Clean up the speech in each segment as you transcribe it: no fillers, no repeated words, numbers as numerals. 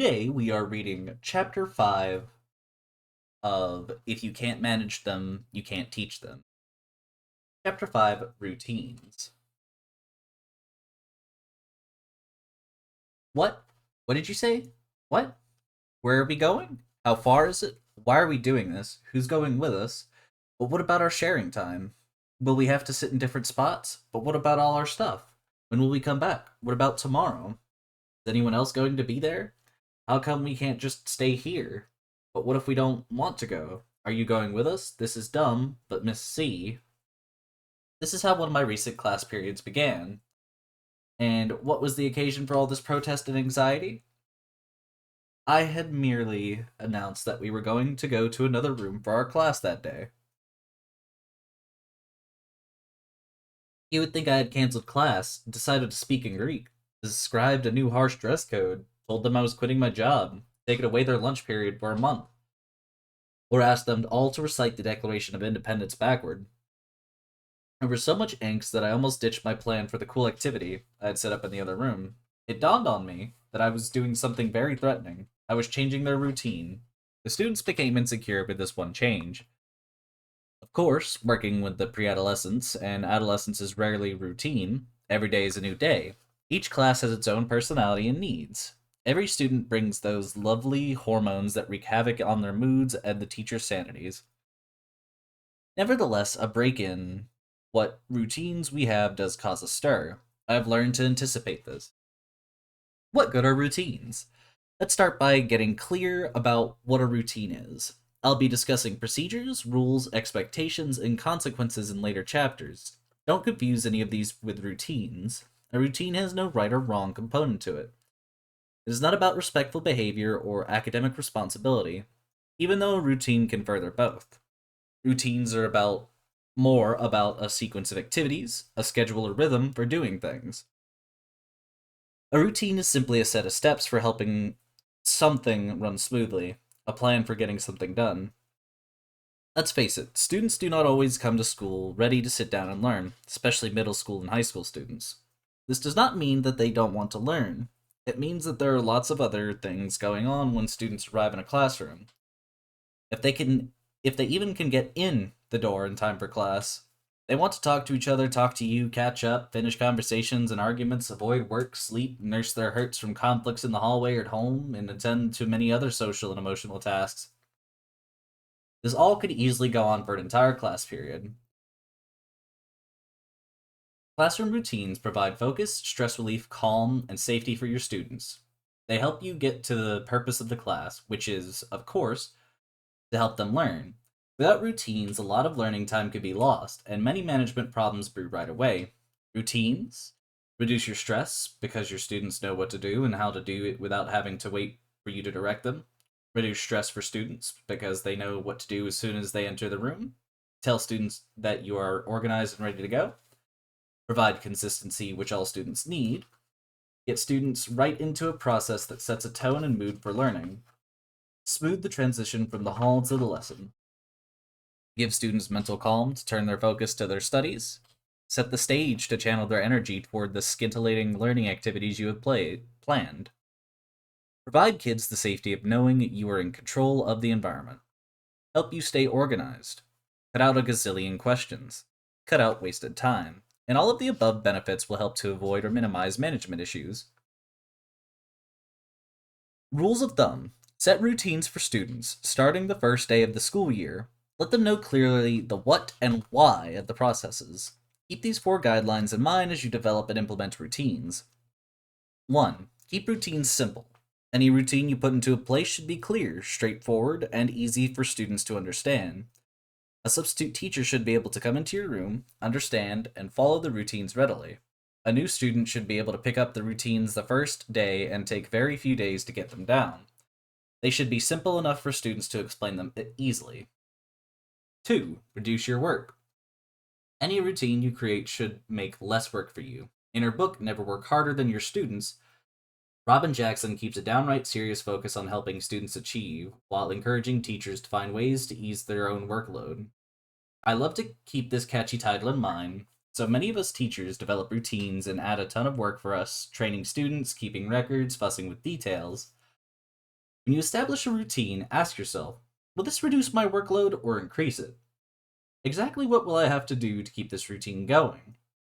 Today we are reading Chapter 5 of If You Can't Manage Them, You Can't Teach Them. Chapter 5 Routines. What? What did you say? What? Where are we going? How far is it? Why are we doing this? Who's going with us? But what about our sharing time? Will we have to sit in different spots? But what about all our stuff? When will we come back? What about tomorrow? Is anyone else going to be there? How come we can't just stay here? But what if we don't want to go? Are you going with us? This is dumb, but Miss C. This is how one of my recent class periods began. And what was the occasion for all this protest and anxiety? I had merely announced that we were going to go to another room for our class that day. You would think I had canceled class, decided to speak in Greek, described a new harsh dress code, told them I was quitting my job, taken away their lunch period for a month, or asked them all to recite the Declaration of Independence backward. There was so much angst that I almost ditched my plan for the cool activity I had set up in the other room. It dawned on me that I was doing something very threatening. I was changing their routine. The students became insecure with this one change. Of course, working with the pre-adolescents, and adolescence is rarely routine, every day is a new day. Each class has its own personality and needs. Every student brings those lovely hormones that wreak havoc on their moods and the teacher's sanities. Nevertheless, a break in what routines we have does cause a stir. I have learned to anticipate this. What good are routines? Let's start by getting clear about what a routine is. I'll be discussing procedures, rules, expectations, and consequences in later chapters. Don't confuse any of these with routines. A routine has no right or wrong component to it. It is not about respectful behavior or academic responsibility, even though a routine can further both. Routines are more about a sequence of activities, a schedule or rhythm for doing things. A routine is simply a set of steps for helping something run smoothly, a plan for getting something done. Let's face it, students do not always come to school ready to sit down and learn, especially middle school and high school students. This does not mean that they don't want to learn. It means that there are lots of other things going on when students arrive in a classroom. If they can if they even can get in the door in time for class, they want to talk to each other, talk to you, catch up, finish conversations and arguments, avoid work, sleep, nurse their hurts from conflicts in the hallway or at home, and attend to many other social and emotional tasks. This all could easily go on for an entire class period. Classroom routines provide focus, stress relief, calm, and safety for your students. They help you get to the purpose of the class, which is, of course, to help them learn. Without routines, a lot of learning time could be lost, and many management problems brew right away. Routines reduce your stress because your students know what to do and how to do it without having to wait for you to direct them. Reduce stress for students because they know what to do as soon as they enter the room. Tell students that you are organized and ready to go. Provide consistency, which all students need. Get students right into a process that sets a tone and mood for learning. Smooth the transition from the hall to the lesson. Give students mental calm to turn their focus to their studies. Set the stage to channel their energy toward the scintillating learning activities you have planned. Provide kids the safety of knowing you are in control of the environment. Help you stay organized. Cut out a gazillion questions. Cut out wasted time. And all of the above benefits will help to avoid or minimize management issues. Rules of thumb. Set routines for students, starting the first day of the school year. Let them know clearly the what and why of the processes. Keep these four guidelines in mind as you develop and implement routines. 1. Keep routines simple. Any routine you put into a place should be clear, straightforward, and easy for students to understand. A substitute teacher should be able to come into your room, understand, and follow the routines readily. A new student should be able to pick up the routines the first day and take very few days to get them down. They should be simple enough for students to explain them easily. 2. Reduce your work. Any routine you create should make less work for you. In her book, Never Work Harder Than Your Students, Robin Jackson keeps a downright serious focus on helping students achieve, while encouraging teachers to find ways to ease their own workload. I love to keep this catchy title in mind. So many of us teachers develop routines and add a ton of work for us, training students, keeping records, fussing with details. When you establish a routine, ask yourself, will this reduce my workload or increase it? Exactly what will I have to do to keep this routine going?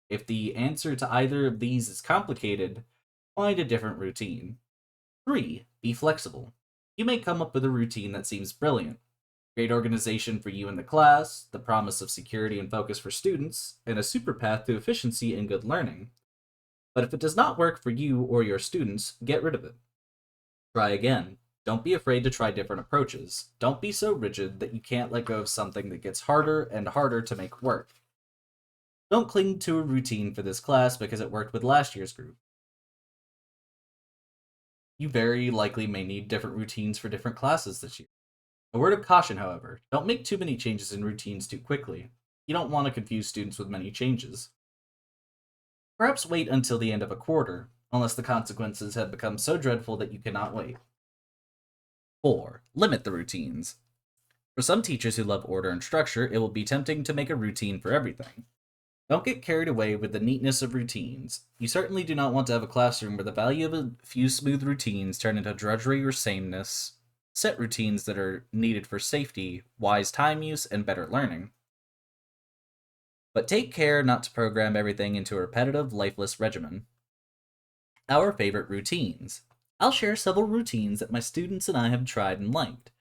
If the answer to either of these is complicated, find a different routine. 3. Be flexible. You may come up with a routine that seems brilliant. Great organization for you and the class, the promise of security and focus for students, and a super path to efficiency and good learning. But if it does not work for you or your students, get rid of it. Try again. Don't be afraid to try different approaches. Don't be so rigid that you can't let go of something that gets harder and harder to make work. Don't cling to a routine for this class because it worked with last year's group. You very likely may need different routines for different classes this year. A word of caution, however, don't make too many changes in routines too quickly. You don't want to confuse students with many changes. Perhaps wait until the end of a quarter, unless the consequences have become so dreadful that you cannot wait. 4. Limit the routines. For some teachers who love order and structure, it will be tempting to make a routine for everything. Don't get carried away with the neatness of routines. You certainly do not want to have a classroom where the value of a few smooth routines turn into drudgery or sameness. Set routines that are needed for safety, wise time use, and better learning. But take care not to program everything into a repetitive, lifeless regimen. Our favorite routines. I'll share several routines that my students and I have tried and liked.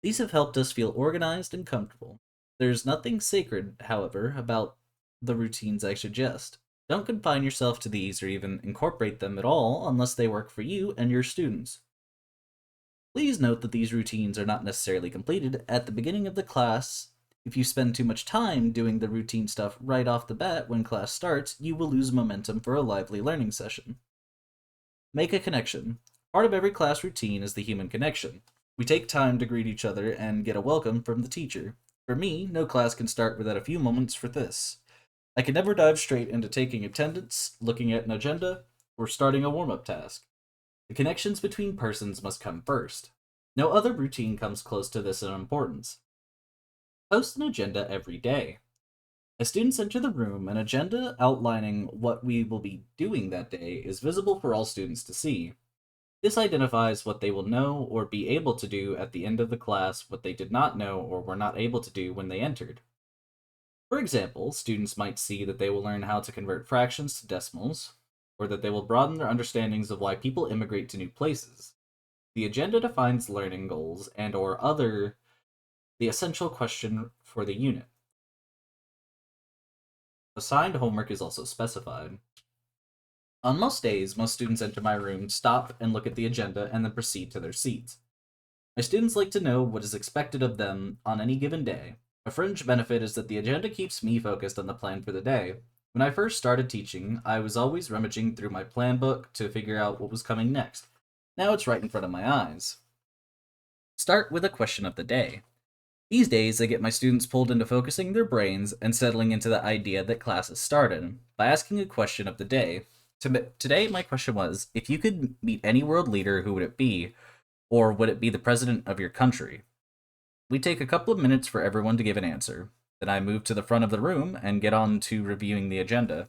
These have helped us feel organized and comfortable. There's nothing sacred, however, about the routines I suggest. Don't confine yourself to these or even incorporate them at all unless they work for you and your students. Please note that these routines are not necessarily completed at the beginning of the class. If you spend too much time doing the routine stuff right off the bat when class starts, you will lose momentum for a lively learning session. Make a connection. Part of every class routine is the human connection. We take time to greet each other and get a welcome from the teacher. For me, no class can start without a few moments for this. I can never dive straight into taking attendance, looking at an agenda, or starting a warm-up task. The connections between persons must come first. No other routine comes close to this in importance. Post an agenda every day. As students enter the room, an agenda outlining what we will be doing that day is visible for all students to see. This identifies what they will know or be able to do at the end of the class, what they did not know or were not able to do when they entered. For example, students might see that they will learn how to convert fractions to decimals, or that they will broaden their understandings of why people immigrate to new places. The agenda defines learning goals and or other the essential question for the unit. Assigned homework is also specified. On most days, most students enter my room, stop and look at the agenda, and then proceed to their seats. My students like to know what is expected of them on any given day. A fringe benefit is that the agenda keeps me focused on the plan for the day. When I first started teaching, I was always rummaging through my plan book to figure out what was coming next. Now it's right in front of my eyes. Start with a question of the day. These days, I get my students pulled into focusing their brains and settling into the idea that class has started by asking a question of the day. Today, my question was, if you could meet any world leader, who would it be? Or would it be the president of your country? We take a couple of minutes for everyone to give an answer. Then I move to the front of the room and get on to reviewing the agenda.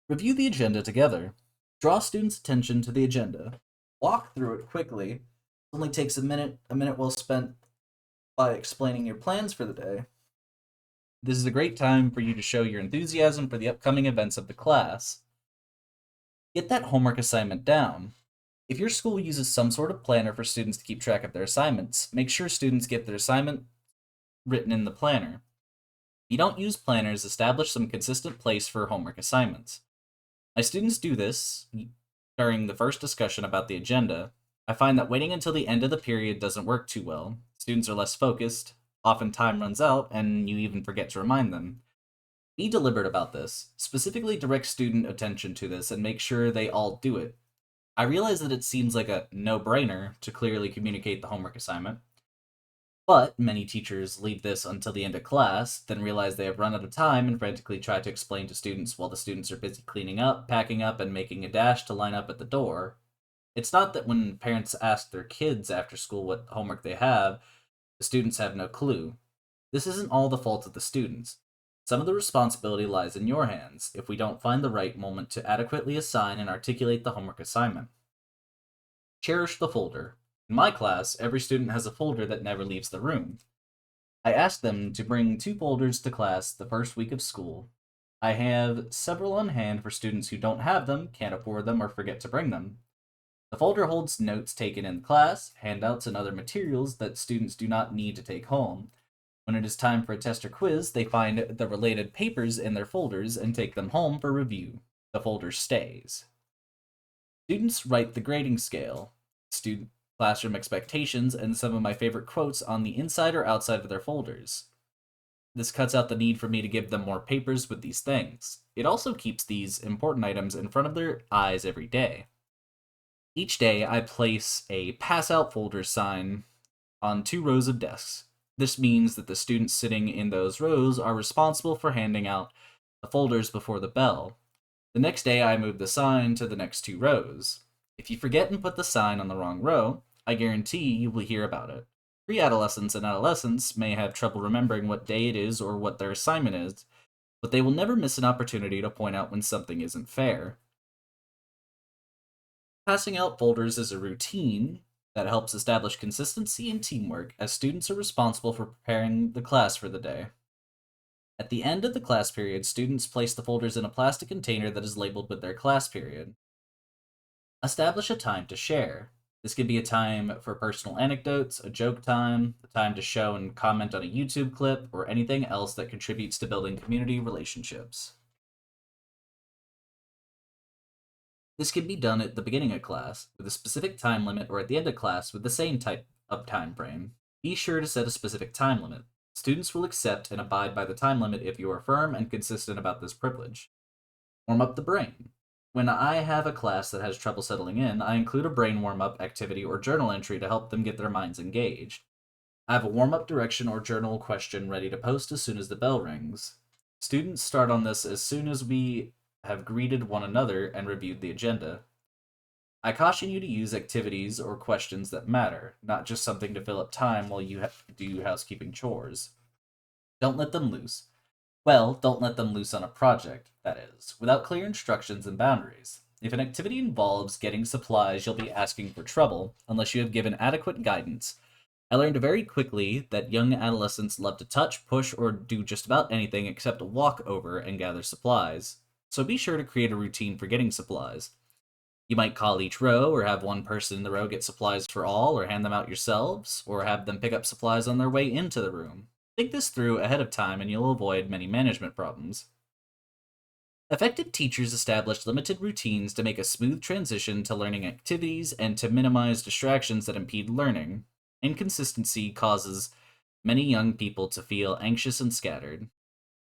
Review the agenda together. Draw students' attention to the agenda. Walk through it quickly. It only takes a minute well spent by explaining your plans for the day. This is a great time for you to show your enthusiasm for the upcoming events of the class. Get that homework assignment down. If your school uses some sort of planner for students to keep track of their assignments, make sure students get their assignment written in the planner. If you don't use planners, establish some consistent place for homework assignments. My students do this during the first discussion about the agenda. I find that waiting until the end of the period doesn't work too well. Students are less focused, often time runs out, and you even forget to remind them. Be deliberate about this. Specifically direct student attention to this and make sure they all do it. I realize that it seems like a no-brainer to clearly communicate the homework assignment, but many teachers leave this until the end of class, then realize they have run out of time and frantically try to explain to students while the students are busy cleaning up, packing up, and making a dash to line up at the door. It's not that when parents ask their kids after school what homework they have, the students have no clue. This isn't all the fault of the students. Some of the responsibility lies in your hands if we don't find the right moment to adequately assign and articulate the homework assignment. Cherish the folder. In my class, every student has a folder that never leaves the room. I asked them to bring 2 folders to class the first week of school. I have several on hand for students who don't have them, can't afford them, or forget to bring them. The folder holds notes taken in class, handouts, and other materials that students do not need to take home. When it is time for a test or quiz, they find the related papers in their folders and take them home for review. The folder stays. Students write the grading scale, student classroom expectations, and some of my favorite quotes on the inside or outside of their folders. This cuts out the need for me to give them more papers with these things. It also keeps these important items in front of their eyes every day. Each day, I place a pass out folder sign on 2 rows of desks. This means that the students sitting in those rows are responsible for handing out the folders before the bell. The next day, I move the sign to the next 2 rows. If you forget and put the sign on the wrong row, I guarantee you will hear about it. Pre-adolescents and adolescents may have trouble remembering what day it is or what their assignment is, but they will never miss an opportunity to point out when something isn't fair. Passing out folders is a routine that helps establish consistency and teamwork as students are responsible for preparing the class for the day. At the end of the class period, students place the folders in a plastic container that is labeled with their class period. Establish a time to share. This could be a time for personal anecdotes, a joke time, a time to show and comment on a YouTube clip, or anything else that contributes to building community relationships. This can be done at the beginning of class, with a specific time limit, or at the end of class with the same type of time frame. Be sure to set a specific time limit. Students will accept and abide by the time limit if you are firm and consistent about this privilege. Warm up the brain. When I have a class that has trouble settling in, I include a brain warm-up activity or journal entry to help them get their minds engaged. I have a warm-up direction or journal question ready to post as soon as the bell rings. Students start on this as soon as we have greeted one another and reviewed the agenda. I caution you to use activities or questions that matter, not just something to fill up time while you do housekeeping chores. Don't let them loose. Well, don't let them loose on a project, that is, without clear instructions and boundaries. If an activity involves getting supplies, you'll be asking for trouble unless you have given adequate guidance. I learned very quickly that young adolescents love to touch, push, or do just about anything except walk over and gather supplies. So be sure to create a routine for getting supplies. You might call each row, or have one person in the row get supplies for all, or hand them out yourselves, or have them pick up supplies on their way into the room. Think this through ahead of time and you'll avoid many management problems. Effective teachers establish limited routines to make a smooth transition to learning activities and to minimize distractions that impede learning. Inconsistency causes many young people to feel anxious and scattered.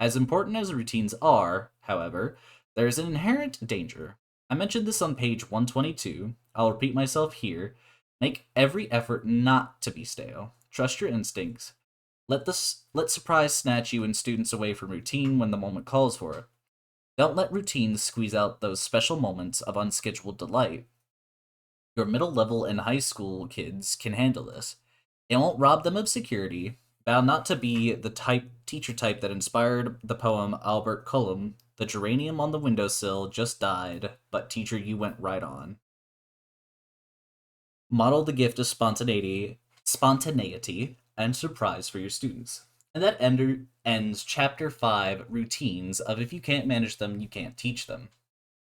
As important as routines are, however, there is an inherent danger. I mentioned this on page 122. I'll repeat myself here. Make every effort not to be stale. Trust your instincts. Let surprise snatch you and students away from routine when the moment calls for it. Don't let routines squeeze out those special moments of unscheduled delight. Your middle level and high school kids can handle this. It won't rob them of security. Vow not to be the teacher type that inspired the poem Albert Cullum, "The geranium on the windowsill just died, but teacher you went right on." Model the gift of spontaneity, and surprise for your students. And that ends chapter 5, routines, of if you can't manage them, you can't teach them.